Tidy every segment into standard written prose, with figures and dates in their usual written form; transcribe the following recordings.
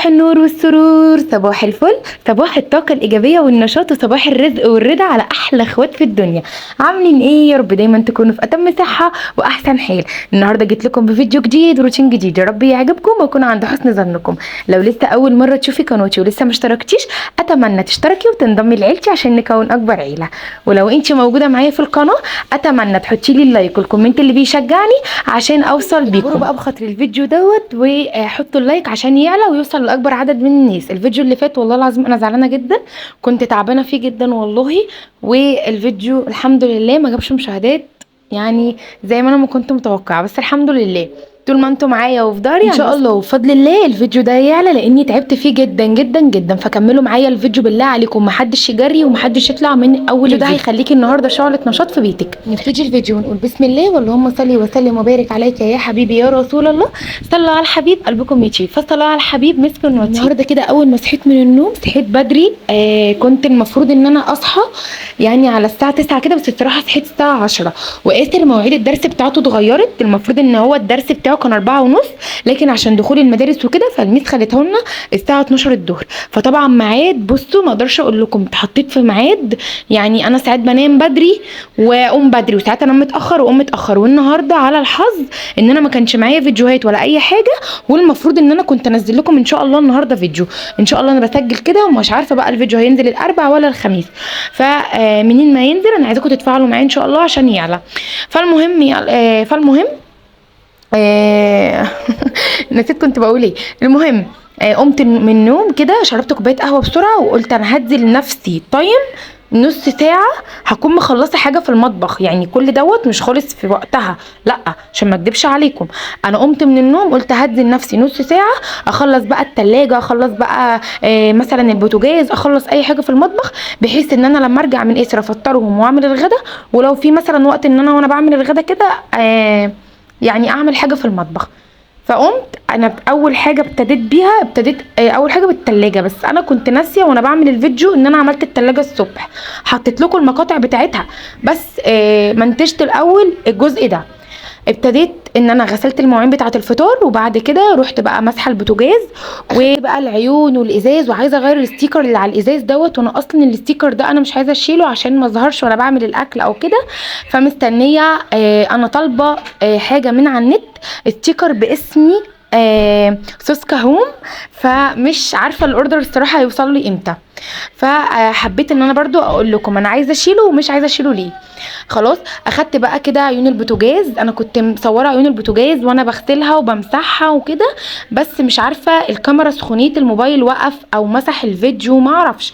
صباح النور والسرور، صباح الفل، صباح الطاقة الإيجابية والنشاط، وصباح الرزق والرضا على أحلى اخوات في الدنيا. عاملين إيه؟ يا رب دايما تكونوا في أتم صحة وأحسن حال. النهاردة جيت لكم بفيديو جديد وروتين جديد، يا رب يعجبكم ويكون عند حسن ظنكم. لو لسه أول مرة تشوفي قناتي ولسه ما اشتركتيش، أتمنى تشتركي وتنضمي لعيلتي عشان نكون أكبر عيلة. ولو أنت موجودة معايا في القناة، أتمنى تحطي لي اللايك والكومنت اللي بيشجعني عشان أوصل بيكم. بقى بخاطر الفيديو دوت وحطوا اللايك عشان يعلى ويوصل لاكبر عدد من الناس. الفيديو اللي فات والله العظيم انا زعلانه جدا، كنت تعبانه فيه جدا والله، والفيديو الحمد لله ما جابش مشاهدات يعني زي ما انا ما كنت متوقعه، بس الحمد لله طول ما انتم معايا وفي ضهري ان شاء الله وبفضل الله الفيديو ده يعلى، لاني تعبت فيه جدا جدا جدا. فكملوا معايا الفيديو بالله عليكم، محدش يجري ومحدش يطلع من اول الفيديو. ده هيخليكي النهارده شعله نشاط في بيتك. نبتدي الفيديو ونقول بسم الله، واللهم صل وسلم وبارك عليك يا حبيبي يا رسول الله. صلوا على الحبيب قلبكم يطيب، فصلوا على الحبيب مسك ونطيب. النهارده كده اول ما صحيت من النوم صحيت بدري، كنت المفروض ان انا اصحى يعني على الساعه 9 كده، بس الصراحه صحيت الساعه 10. واسر مواعيد الدرس بتاعته اتغيرت، المفروض ان هو الدرس بتاعه كان 4:30، لكن عشان دخول المدارس وكده فالميس خلته لنا الساعه 12 الظهر. فطبعا ميعاد، بصوا ما اقدرش اقول لكم اتحطيت في ميعاد، يعني انا ساعات بنام بدري واقوم بدري، وساعات انام متاخر واقوم متاخر. والنهارده على الحظ ان انا ما كانش معايا فيديوهات ولا اي حاجه، والمفروض ان انا كنت انزل لكم ان شاء الله النهارده فيديو ان شاء الله. انا بسجل كده ومش عارفه بقى الفيديو هينزل الاربع ولا الخميس، فمنين ما ينزل انا عايزاكم تتفاعلوا معايا ان شاء الله عشان يعلى. فالمهم نسيت كنت بقول ايه. المهم قمت من النوم كده، شربت كوبايه قهوه بسرعه، وقلت انا هدي لنفسي تايم نص ساعة هكون مخلصة حاجة في المطبخ، يعني كل دوت مش خالص في وقتها، لا عشان ما اكدبش عليكم. انا قمت من النوم قلت هدي لنفسي نص ساعة، اخلص بقى التلاجة، اخلص بقى مثلا البوتاجاز، اخلص اي حاجة في المطبخ، بحيث ان انا لما ارجع من اسر افطرهم واعمل الغدا، ولو في مثلا وقت ان انا وانا بعمل الغدا كده يعني اعمل حاجة في المطبخ. فقمت انا اول حاجه ابتديت اول حاجه بالتلاجة، بس انا كنت ناسيه وانا بعمل الفيديو ان انا عملت التلاجة الصبح، حطيت لكم المقاطع بتاعتها، بس منتجت الاول الجزء ده. ابتديت ان انا غسلت المواعين بتاعه الفطار، وبعد كده رحت بقى مسحه البوتاجاز وبقى العيون والازاز، وعايزه اغير الستيكر اللي على الازاز دوت، وانا اصلا الستيكر ده انا مش عايزه اشيله عشان ما اظهرش وانا بعمل الاكل او كده. فمستنيه انا طالبه حاجه من على النت، ستيكر باسمي صوص كهوم، فمش عارفه الاوردر الصراحه هيوصل لي امتى. فحبيت ان انا برضو اقول لكم انا عايزه اشيله ومش عايزه اشيله ليه. خلاص اخدت بقى كده عيون البوتاجاز، انا كنت مصوره عيون البوتاجاز وانا بغسلها وبمسحها وكده، بس مش عارفه الكاميرا سخونيه الموبايل وقف او مسح الفيديو، ما اعرفش.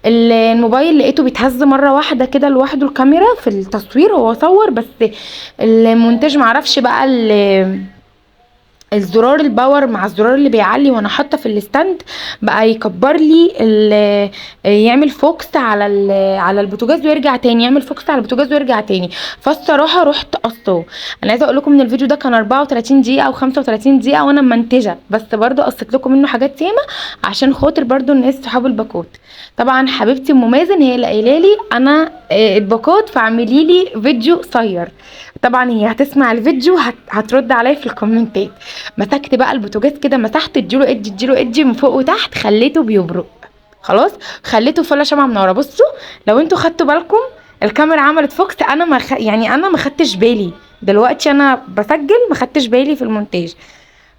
الموبايل لقيته بيتهز مره واحده كده لوحده، الكاميرا في التصوير هو صور، بس المونتاج ما عرفش بقى الزرار الباور مع الزرار اللي بيعلي وانا حاطه في الستاند بقى يكبر لي يعمل فوكس على البوتاجاز ويرجع تاني، يعمل فوكس على البوتاجاز ويرجع تاني. فالصراحه رحت قصته. انا عايزه اقول لكم ان الفيديو ده كان 34 دقيقه او 35 دقيقه وانا منتجه، بس برضو قصت لكم منه حاجات ياما عشان خاطر برضو الناس صحاب الباكوت. طبعا حبيبتي ام مازن هي اللي قايله لي انا الباكوت، فاعملي لي فيديو قصير. طبعا هي هتسمع الفيديو هترد عليا في الكومنتات. مسكت بقى البوتاجاز كده، مسحت اديله من فوق وتحت، خليته بيبرق. خلاص خليته فله شمعة منوره. بصوا لو انتوا خدتوا بالكم الكاميرا عملت فوكس، انا انا ما خدتش بالي، دلوقتي انا بسجل ما خدتش بالي في المونتاج.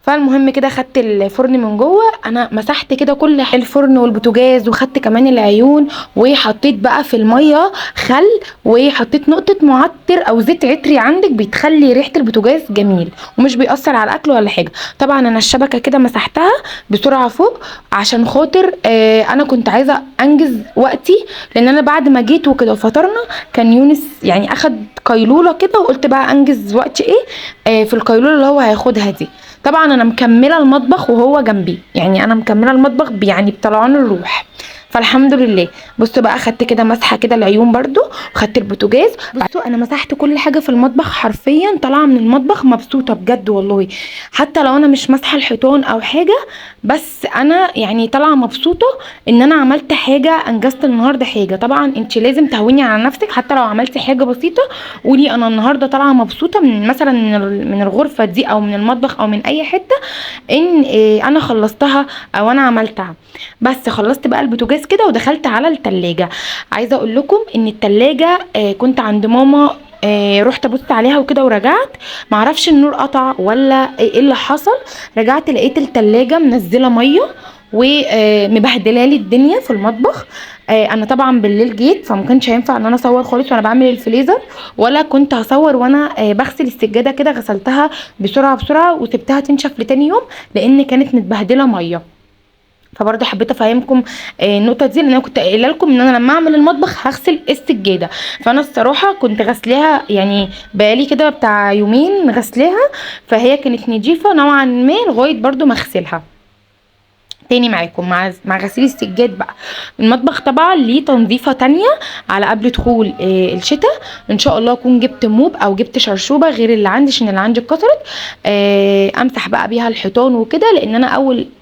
فالمهم كده خدت الفرن من جوه، انا مسحت كده كل الفرن والبوتاجاز، وخدت كمان العيون، وحطيت بقى في الميه خل، وحطيت نقطه معطر او زيت عطري عندك بيتخلي ريحه البوتاجاز جميل ومش بيأثر على الاكل ولا حاجه. طبعا انا الشبكه كده مسحتها بسرعه فوق عشان خاطر انا كنت عايزه انجز وقتي، لان انا بعد ما جيت وكده وفطرنا كان يونس يعني اخد قيلوله كده، وقلت بقى انجز وقتي في القيلوله اللي هو هياخدها دي. طبعا انا مكمله المطبخ وهو جنبي، يعني انا مكمله المطبخ يعني بطلعان الروح. فالحمد لله. بصوا بقى، خدت كده مسحه كده العيون برضو، وخدت البوتاجاز. بصوا انا مسحت كل حاجه في المطبخ حرفيا، طالعه من المطبخ مبسوطه بجد والله. حتى لو انا مش مسحه الحيطان او حاجه، بس انا يعني طالعه مبسوطه ان انا عملت حاجه، انجزت النهارده حاجه. طبعا انت لازم تهوني على نفسك، حتى لو عملتي حاجه بسيطه قولي انا النهارده طالعه مبسوطه من مثلا من الغرفه دي او من المطبخ او من اي حته، ان انا خلصتها او انا عملتها. بس خلصت بقى البوتاجاز كده ودخلت على التلاجة. عايزه اقول لكم ان التلاجة كنت عند ماما، رحت ابص عليها وكده ورجعت، معرفش النور قطع ولا ايه اللي حصل. رجعت لقيت التلاجة منزله ميه ومبهدله لي الدنيا في المطبخ. انا طبعا بالليل جيت، فما كانش هينفع ان انا اصور خالص وانا بعمل الفريزر، ولا كنت هصور وانا بغسل السجاده كده. غسلتها بسرعه بسرعه وسبتها تنشف لتاني يوم لان كانت متبهدله ميه. فبرضه حبيت افهمكم النقطه دي، لان انا كنت قايله لكم ان انا لما اعمل المطبخ هغسل السجاده. فانا الصراحه كنت غسلاها يعني بقالي كده بتاع يومين غسلاها، فهي كانت نضيفه نوعا ما لغايه برضه ما اغسلها تاني معاكم مع غسيل السجاد بقى. المطبخ طبعا ليه تنظيفه تانية على قبل دخول الشتاء. ان شاء الله اكون جبت موب او جبت شرشوبه غير اللي عندي، عشان اللي عندي اتكسرت. امسح بقى بيها الحيطان وكده، لان انا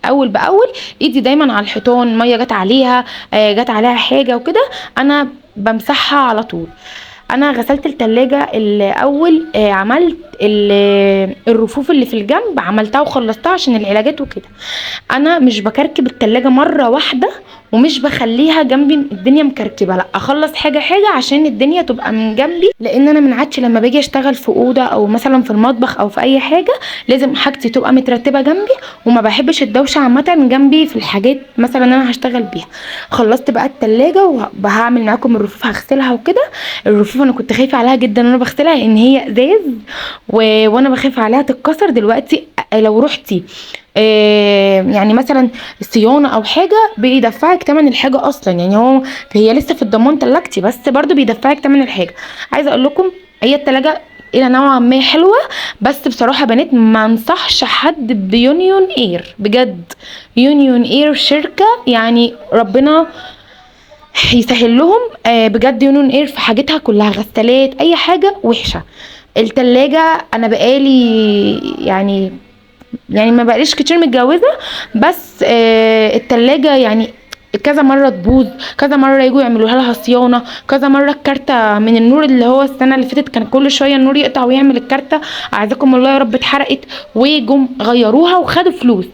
اول باول ايدي دايما على الحيطان، ميه جت عليها، جت عليها حاجه وكده، انا بمسحها على طول. انا غسلت التلاجة الاول، عملت الرفوف اللي في الجنب عملتها وخلصتها عشان العلاجات وكده. انا مش بكركب التلاجة مرة واحدة ومش بخليها جنبي الدنيا مكركبه، لا اخلص حاجه حاجه عشان الدنيا تبقى من جنبي. لان انا من عادتي لما باجي اشتغل في اوضه او مثلا في المطبخ او في اي حاجه لازم حاجتي تبقى مترتبه جنبي، وما بحبش الدوشه عامه جنبي في الحاجات مثلا انا هشتغل بيها. خلصت بقى التلاجة وهعمل معاكم الرفوف، هغسلها وكده. الرفوف انا كنت خايفه عليها جدا وانا بغسلها لان هي ازاز وانا بخاف عليها تتكسر. دلوقتي لو رحتي يعني مثلا الصيانه او حاجه بيدفعك تمن الحاجه اصلا، يعني هي لسه في الضمان تلاجتي، بس برضو بيدفعك تمن الحاجه. عايزه اقول لكم هي التلاجة الى نوعا ما حلوه، بس بصراحه بنات ما انصحش حد بيونيون اير بجد. يونيون اير شركه يعني ربنا يسهل لهم بجد. يونيون اير في حاجتها كلها، غسالات اي حاجه وحشه. التلاجة انا بقالي يعني ما بقاليش كتير متجوزه، بس التلاجة يعني كذا مره تبوظ، كذا مره يجوا يعملوا لها صيانه، كذا مره الكارته من النور اللي هو السنه اللي فاتت كان كل شويه النور يقطع ويعمل الكارته، اعزكم الله يا رب، اتحرقت وجم غيروها وخدوا فلوس.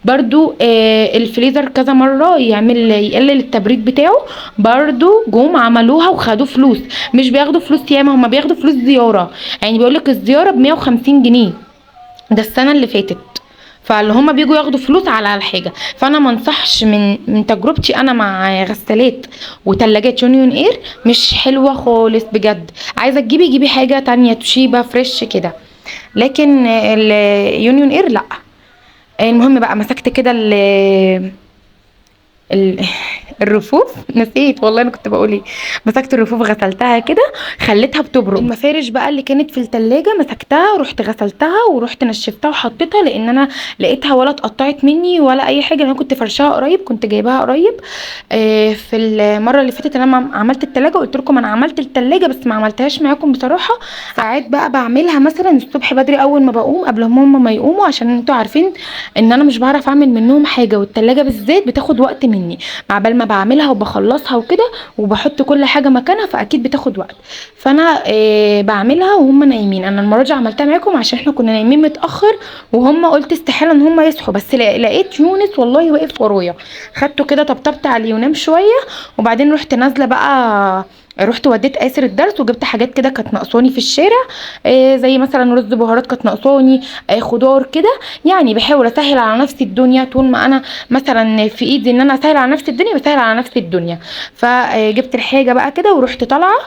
برضو الفريزر كذا مره يقلل التبريد بتاعه، برضو جم عملوها وخدوا فلوس. مش بياخدوا فلوس ياما، هما بياخدوا فلوس زياره، يعني بيقولك الزياره ب150 جنيه ده السنه اللي فاتت. فاللي هما بيجوا ياخدوا فلوس على الحاجه. فانا ما انصحش من تجربتي انا مع غسالات وتلاجات يونيون اير، مش حلوه خالص بجد. عايزه جيبي حاجه تانية توشيبا فريش كده، لكن اليونيون اير لا. المهم بقى مسكت كده ال- الرفوف، نسيت والله انا كنت بقول ايه. مسكت الرفوف غسلتها كده، خليتها بتبرد. المفارش بقى اللي كانت في التلاجة مسكتها ورحت غسلتها ورحت نشفتها وحطيتها، لان انا لقيتها ولا اتقطعت مني ولا اي حاجه. انا كنت فرشاها قريب، كنت جايباها قريب في المره اللي فاتت انا عملت التلاجة. قلت لكم انا عملت التلاجة بس ما عملتهاش معاكم بصراحه. ساعات بقى بعملها مثلا الصبح بدري اول ما بقوم قبل ما يقوموا، عشان انتوا عارفين ان انا مش بعرف اعمل منهم حاجه، والتلاجة بالذات بتاخد وقت مني مع بال ما بعملها وبخلصها وكده وبحط كل حاجه مكانها، فاكيد بتاخد وقت. فانا بعملها وهم نايمين. انا المره دي عملتها معاكم عشان احنا كنا نايمين متاخر، وهم قلت استحاله ان هم يصحوا، بس لقيت يونس والله واقف ورايا، خدته كده طبطبت عليه ونام شويه، وبعدين رحت نازله بقى، رحت وديت آسر الدرس وجبت حاجات كده كانت ناقصاني في الشارع، زي مثلا رز بهارات كانت ناقصاني، خضار كده. يعني بحاول اسهل على نفسي الدنيا طول ما انا مثلا في ايدي ان انا اسهل على نفسي الدنيا، بسهل على نفسي الدنيا. فجبت الحاجه بقى كده ورحت طالعه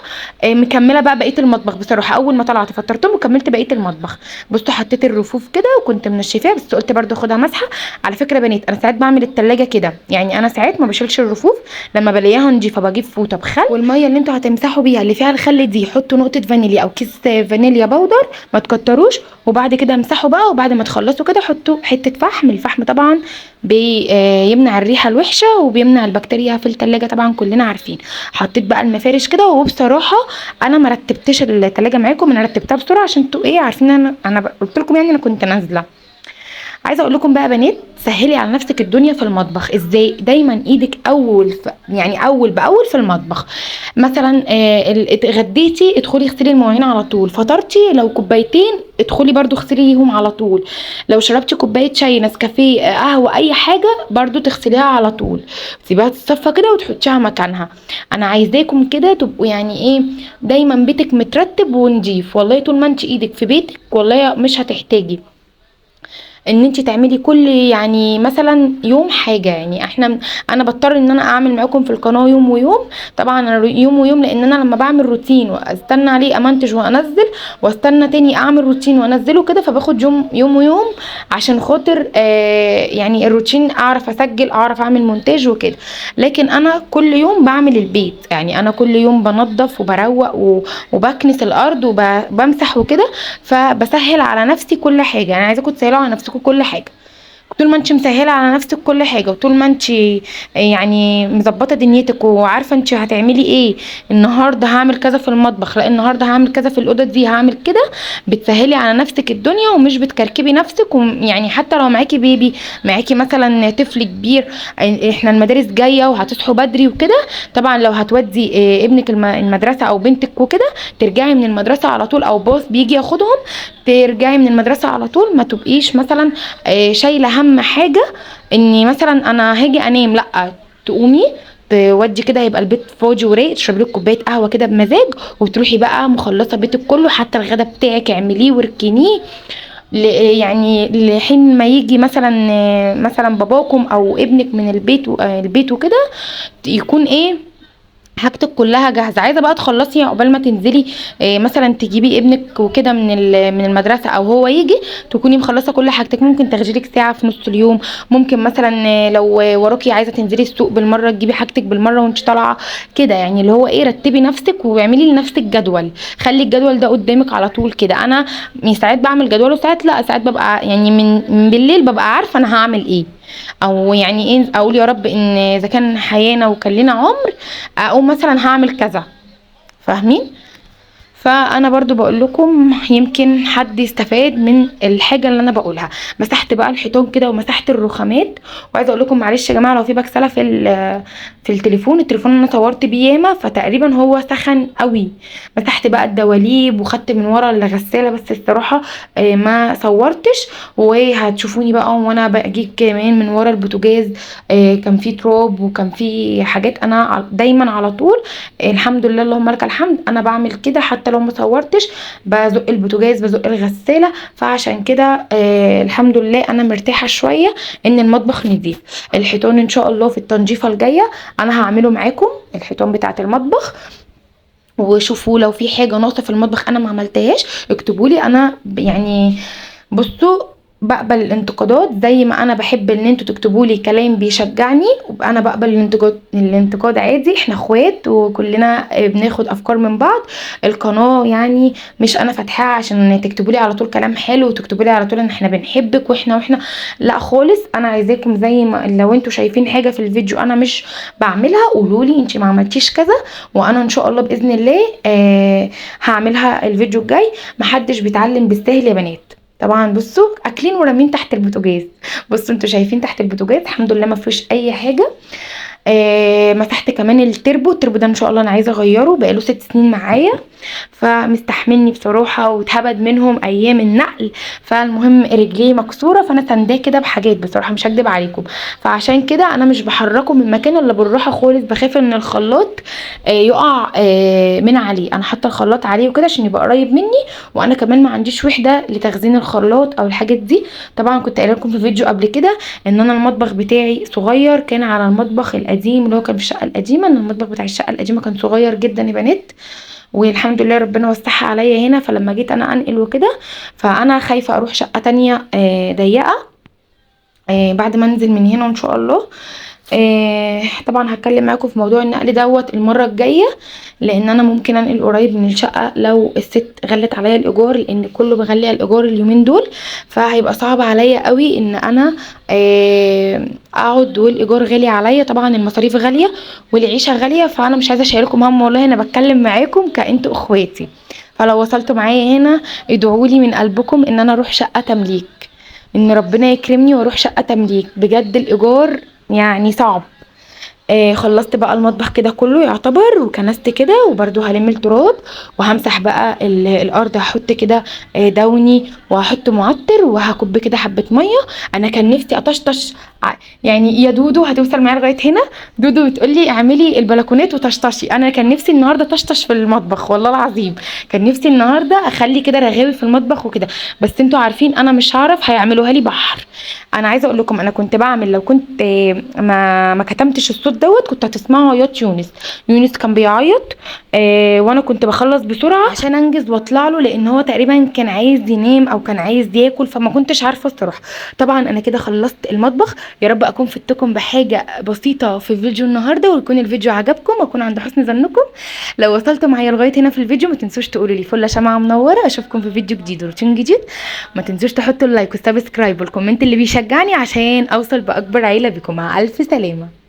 مكمله بقى بقيه المطبخ. بصراحه اول ما طلعت فطرتهم وكملت بقيه المطبخ. بصوا حطيت الرفوف كده وكنت منشفاها، بس قلت برده اخدها مسحه. على فكره بنات انا ساعات بعمل التلاجة كده، يعني انا ساعات ما بشيلش الرفوف لما بلاقيها نضيفه بجيب فوطه بخل، والميه اللي انتوا هتمسحوا بيها اللي فيها الخل دي حطوا نقطه فانيليا او كيس فانيليا باودر، ما تكتروش. وبعد كده امسحوا بقى، وبعد ما تخلصوا كده حطوا حته فحم. الفحم طبعا بيمنع الريحه الوحشه وبيمنع البكتيريا في التلاجة، طبعا كلنا عارفين. حطيت بقى المفارش كده، وبصراحه انا ما رتبتش التلاجة معاكم، انا رتبتها بسرعه عشان انتوا ايه عارفين انا قلت لكم يعني انا كنت نازله. عايزه اقول لكم بقى بنات، سهلي على نفسك الدنيا في المطبخ ازاي. دايما ايدك يعني اول باول في المطبخ. مثلا اتغديتي ادخلي اغسلي المواعين على طول، فطرتي لو كوبايتين ادخلي برضو اغسليهم على طول، لو شربتي كوبايه شاي نسكافيه قهوه اي حاجه برضو تغسليها على طول، تسيبيها تتصفى كده وتحطيها مكانها. انا عايزاكم كده تبقوا يعني ايه، دايما بيتك مترتب ونضيف. والله طول ما انت ايدك في بيتك والله مش هتحتاجي ان انت تعملي كل يعني مثلا يوم حاجه. يعني انا بضطر ان انا اعمل معاكم في القناه يوم ويوم. طبعا انا يوم ويوم لان انا لما بعمل روتين واستنى عليه امنتج وانزل، واستنى تاني اعمل روتين وانزله كده، فباخد يوم ويوم عشان خاطر يعني الروتين اعرف اسجل اعرف اعمل مونتاج وكده. لكن انا كل يوم بعمل البيت، يعني انا كل يوم بنظف وبروق وبكنس الارض وبمسح وكده، فبسهل على نفسي كل حاجه. يعني عايزاكم تسهلوا على نفسكم كل حاجه. طول ما انت مسهله على نفسك كل حاجه، وطول ما انت يعني مظبطه دنيتك وعارفه انت هتعملي ايه، النهارده هعمل كذا في المطبخ، لا النهارده هعمل كذا في الاوضه دي، هعمل كده، بتسهلي على نفسك الدنيا ومش بتكركبي نفسك. يعني حتى لو معاكي بيبي، معاكي مثلا طفل كبير، احنا المدارس جايه وهتصحوا بدري وكده، طبعا لو هتودي ابنك المدرسه او بنتك وكده، ترجعي من المدرسه على طول او باص بيجي ياخدهم، ترجعي من المدرسه على طول، ما تبقيش مثلا شايله هم حاجه اني مثلا انا هاجي انام، لا تقومي تودي كده يبقى البيت فاضي ورايق، تشربي لك كوبايه قهوه كده بمزاج، وتروحي بقى مخلصه بيتك كله، حتى الغدا بتاعك اعمليه واركنيه يعني لحين ما يجي مثلا باباكم او ابنك من البيت وكده، يكون ايه حاجتك كلها جاهزه. عايزه بقى تخلصي عقبال ما تنزلي مثلا تجيبي ابنك وكده من المدرسه، او هو يجي تكوني مخلصه كل حاجتك. ممكن تاخدي لك ساعه في نص اليوم، ممكن مثلا لو وراكي عايزه تنزلي السوق بالمره تجيبي حاجتك بالمره وانت طالعه كده. يعني اللي هو ايه، رتبي نفسك واعملي لنفسك جدول، خلي الجدول ده قدامك على طول كده. انا ساعات بعمل جدول وساعات لا، ساعات ببقى يعني من بالليل ببقى عارفه انا هعمل ايه، او يعني ايه اقول يا رب ان اذا كان حيانا وكان لنا عمر اقوم مثلا هعمل كذا، فاهمين؟ فانا برضو بقول لكم يمكن حد يستفاد من الحاجه اللي انا بقولها. مسحت بقى الحيطان كده ومسحت الرخامات. وعايزه اقول لكم معلش يا جماعه لو في بكسله في التليفون انا صورت بيه ياما، فتقريبا هو سخن قوي. مسحت بقى الدواليب وخدت من ورا الغساله، بس الصراحه ما صورتش. وهتشوفوني بقى وانا باجي كمان من ورا البوتاجاز كان في تراب وكان في حاجات. انا دايما على طول الحمد لله اللهم لك الحمد انا بعمل كده، حتى لو ما صورتش بزق البوتاجاز بزق الغساله. فعشان كده الحمد لله انا مرتاحه شويه ان المطبخ نضيف. الحيطان ان شاء الله في التنظيفه الجايه انا هعمله معاكم، الحيطان بتاعه المطبخ. وشوفوا لو في حاجه ناقصه في المطبخ انا ما عملتهاش اكتبوا لي. انا يعني بصوا بقبل الانتقادات زي ما انا بحب ان انتوا تكتبوا لي كلام بيشجعني، وبقى انا بقبل الانتقاد عادي، احنا اخوات وكلنا بناخد افكار من بعض. القناه يعني مش انا فاتحاها عشان تكتبوا لي على طول كلام حلو وتكتبوا لي على طول ان احنا بنحبك واحنا لا خالص. انا عايزاكم زي ما لو انتوا شايفين حاجه في الفيديو انا مش بعملها قولوا لي انت ما عملتيش كذا، وانا ان شاء الله باذن الله هعملها الفيديو الجاي. محدش بيتعلم بالسهل يا بنات. طبعا بصوا اكلين ورامين تحت البوتاجاز، بصوا انتوا شايفين تحت البوتاجاز الحمد لله ما فيهوش اي حاجه. مسحت كمان التربو ده ان شاء الله انا عايزه اغيره، بقاله 6 سنين معايا فمستحملني بصراحه، واتهبد منهم ايام النقل. فالمهم رجليه مكسوره فانا سنداه كده بحاجات بصراحه مش هكدب عليكم، فعشان كده انا مش بحركه من مكانه الا بالراحه خالص، بخاف ان الخلاط يقع من عليه. انا حاطه الخلاط عليه وكده عشان يبقى قريب مني، وانا كمان ما عنديش وحده لتخزين الخلاط او الحاجات دي. طبعا كنت قايله لكم في فيديو قبل كده ان انا المطبخ بتاعي صغير، كان على المطبخ القديم اللي هو كان في الشقه القديمه، ان المطبخ بتاع الشقه القديمه كان صغير جدا يا بنات، والحمد لله ربنا وسعها عليا هنا. فلما جيت انا انقل وكده فانا خايفه اروح شقه تانية ضيقه بعد ما انزل من هنا ان شاء الله. طبعا هتكلم معاكم في موضوع النقل دوت المره الجايه، لان انا ممكن انقل قريب من الشقه لو الست غلت عليا الايجار، لان كله بغلي على الايجار اليومين دول. فهيبقى صعب عليا قوي ان انا اقعد والايجار غالي عليا، طبعا المصاريف غاليه والعيشه غاليه، فانا مش عايزه اشيلكم هم، والله انا بتكلم معاكم كانتوا اخواتي. فلو وصلتوا معايا هنا ادعوا لي من قلبكم ان انا اروح شقه تمليك، ان ربنا يكرمني واروح شقه تمليك. بجد الايجار يعني صعب. خلصت بقى المطبخ كده كله يعتبر، وكنست كده، وبرده هلم التراب وهمسح بقى الارض. هحط كده دوني، وهحط معطر، وهكب كده حبه ميه. انا كان نفسي اطشطش يعني يا دودو هتوصل معايا لغايه هنا. دودو بتقول لي اعملي البلكونات وطشطشي. انا كان نفسي النهارده طشطش في المطبخ، والله العظيم كان نفسي النهارده اخلي كده رغاوي في المطبخ وكده، بس انتوا عارفين انا مش هعرف، هيعملوها لي بحر. انا عايزه اقول لكم انا كنت بعمل، لو كنت ما كتمتش الصوت دوت كنت هتسمعوا عياط يونس. يونس كان بيعيط وانا كنت بخلص بسرعه عشان انجز واطلع له، لان هو تقريبا كان عايز ينام او كان عايز ياكل، فما كنتش عارفه الصراحه. طبعا انا كده خلصت المطبخ. يا رب اكون فدتكم بحاجه بسيطه في فيديو النهارده، ويكون الفيديو عجبكم واكون عند حسن ظنكم. لو وصلتوا معايا لغايه هنا في الفيديو ما تنسوش تقولوا لي فله شمعه منوره. اشوفكم في فيديو جديد وروتين جديد. ما تنسوش تحطوا اللايك والسبسكرايب والكومنت اللي بيشجعني عشان اوصل باكبر عيله بكم. مع الف سلامه.